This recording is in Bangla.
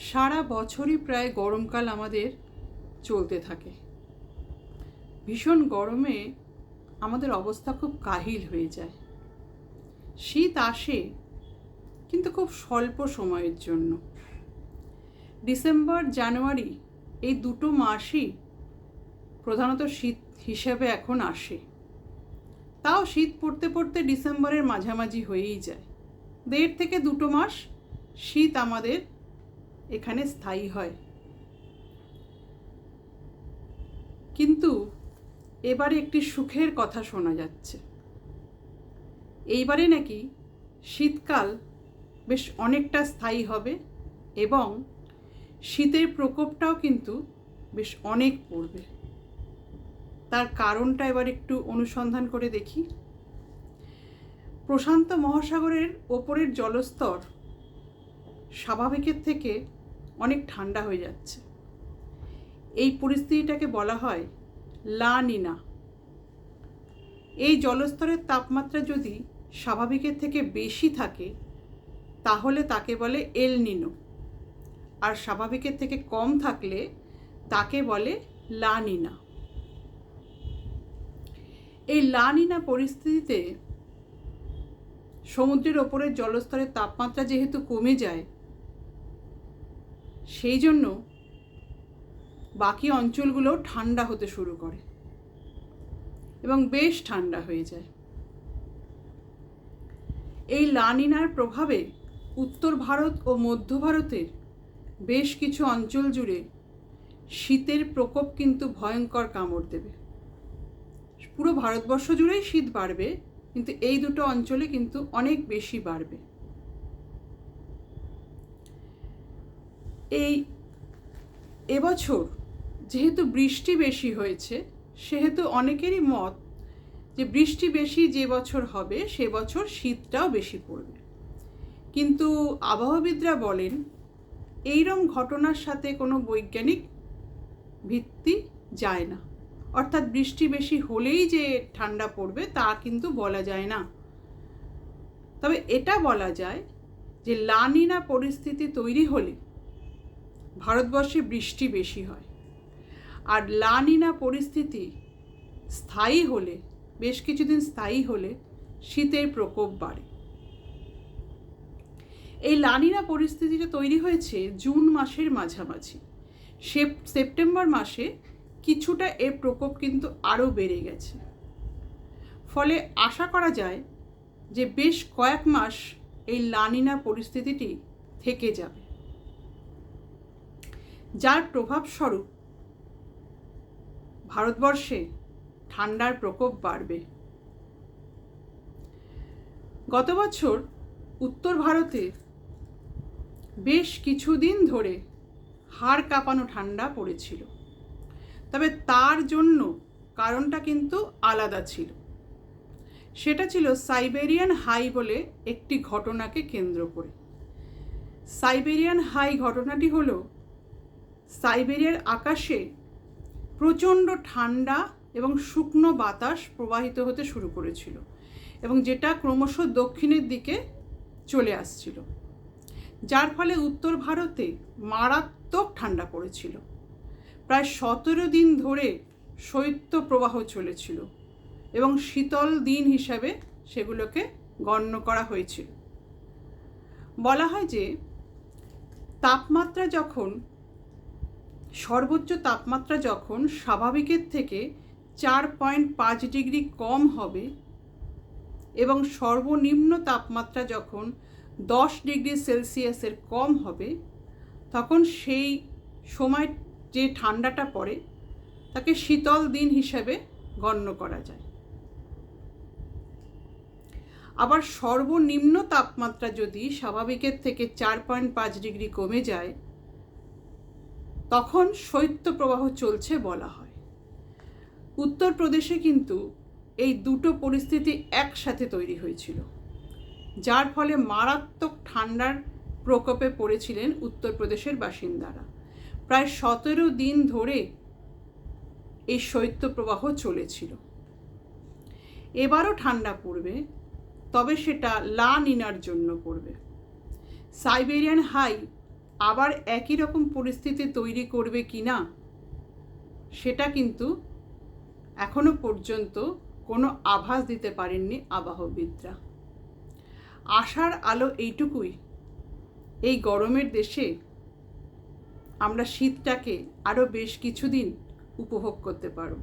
সারা বছরই প্রায় গরমকাল আমাদের চলতে থাকে। ভীষণ গরমে আমাদের অবস্থা খুব কাহিল হয়ে যায়। শীত আসে, কিন্তু খুব স্বল্প সময়ের জন্য। ডিসেম্বর জানুয়ারি এই দুটো মাসই প্রধানত শীত হিসেবে এখন আসে। তাও শীত পড়তে পড়তে ডিসেম্বরের মাঝামাঝি হয়েই যায়। 1.5 থেকে 2 মাস শীত আমাদের এখানে স্থায়ী হয়। কিন্তু এবারে একটি সুখের কথা শোনা যাচ্ছে। এইবারে নাকি শীতকাল বেশ অনেকটা স্থায়ী হবে এবং শীতের প্রকোপটাও কিন্তু বেশ অনেক পড়বে। তার কারণটা এবার একটু অনুসন্ধান করে দেখি। প্রশান্ত মহাসাগরের ওপরের জলস্তর স্বাভাবিকের থেকে অনেক ঠান্ডা হয়ে যাচ্ছে। এই পরিস্থিতিটাকে বলা হয় লা নিনা। এই জলস্তরের তাপমাত্রা যদি স্বাভাবিকের থেকে বেশি থাকে তাহলে তাকে বলে এল নিনো, আর স্বাভাবিকের থেকে কম থাকলে তাকে বলে লা নিনা। এই লা নিনা পরিস্থিতিতে সমুদ্রের ওপরের জলস্তরের তাপমাত্রা যেহেতু কমে যায়, সেই জন্য বাকি অঞ্চলগুলো ঠান্ডা হতে শুরু করে এবং বেশ ঠান্ডা হয়ে যায়। এই লা নিনার প্রভাবে উত্তর ভারত ও মধ্য ভারতের বেশ কিছু অঞ্চল জুড়ে শীতের প্রকোপ কিন্তু ভয়ঙ্কর কামড় দেবে। পুরো ভারতবর্ষ জুড়েই শীত বাড়বে, কিন্তু এই দুটো অঞ্চলে কিন্তু অনেক বেশি বাড়বে। এবছর যেহেতু বৃষ্টি বেশি হয়েছে, সেহেতু অনেকেরই মত যে বৃষ্টি বেশি যে বছর হবে সে বছর শীতটাও বেশি পড়বে। কিন্তু আবহাওয়াবিদরা বলেন এইরকম ঘটনার সাথে কোনো বৈজ্ঞানিক ভিত্তি যায় না। অর্থাৎ বৃষ্টি বেশি হলেই যে ঠান্ডা পড়বে তা কিন্তু বলা যায় না। তবে এটা বলা যায় যে লা নিনা পরিস্থিতি তৈরি হলে ভারতবর্ষে বৃষ্টি বেশি হয়, আর লা নিনা পরিস্থিতি স্থায়ী হলে, বেশ কিছুদিন স্থায়ী হলে শীতের প্রকোপ বাড়ে। এই লা নিনা পরিস্থিতিটা তৈরি হয়েছে জুন মাসের মাঝামাঝি। সেপ্টেম্বর মাসে কিছুটা এর প্রকোপ কিন্তু আরও বেড়ে গেছে। ফলে আশা করা যায় যে বেশ কয়েক মাস এই লা নিনা পরিস্থিতিটি থেকে যাবে, যার প্রভাবস্বরূপ ভারতবর্ষে ঠান্ডার প্রকোপ বাড়বে। গত বছর উত্তর ভারতে বেশ কিছুদিন ধরে হাড় কাঁপানো ঠান্ডা পড়েছিল। তবে তার জন্য কারণটা কিন্তু আলাদা ছিল। সেটা ছিল সাইবেরিয়ান হাই বলে একটি ঘটনাকে কেন্দ্র করে। সাইবেরিয়ান হাই ঘটনাটি হলো সাইবেরিয়ার আকাশে প্রচণ্ড ঠান্ডা এবং শুকনো বাতাস প্রবাহিত হতে শুরু করেছিল এবং যেটা ক্রমশ দক্ষিণের দিকে চলে আসছিল, যার ফলে উত্তর ভারতে মারাত্মক ঠান্ডা পড়েছিল। প্রায় 17 দিন ধরে শৈত্য প্রবাহ চলেছিল এবং শীতল দিন হিসাবে সেগুলোকে গণ্য করা হয়েছিল। বলা হয় যে সর্বোচ্চ তাপমাত্রা যখন স্বাভাবিকের থেকে 4.5 ডিগ্রি কম হবে এবং সর্বনিম্ন তাপমাত্রা যখন 10 ডিগ্রি সেলসিয়াসের কম হবে, তখন সেই সময় যে ঠান্ডাটা পড়ে তাকে শীতল দিন হিসেবে গণ্য করা যায়। আবার সর্বনিম্ন তাপমাত্রা যদি স্বাভাবিকের থেকে 4.5 ডিগ্রি কমে যায়, তখন শৈত্যপ্রবাহ চলছে বলা হয়। উত্তরপ্রদেশে কিন্তু এই দুটো পরিস্থিতি একসাথে তৈরি হয়েছিল, যার ফলে মারাত্মক ঠান্ডার প্রকোপে পড়েছিলেন উত্তরপ্রদেশের বাসিন্দারা। প্রায় 17 দিন ধরে এই শৈত্যপ্রবাহ চলেছিল। এবারও ঠান্ডা পড়বে, তবে সেটা লা নিনার জন্য পড়বে। সাইবেরিয়ান হাই আবার একই রকম পরিস্থিতি তৈরি করবে কি না সেটা কিন্তু এখনো পর্যন্ত কোনো আভাস দিতে পারেননি আবহাওয়াবিদরা। আশার আলো এইটুকুই, এই গরমের দেশে আমরা শীতটাকে আরও বেশ কিছুদিন উপভোগ করতে পারব।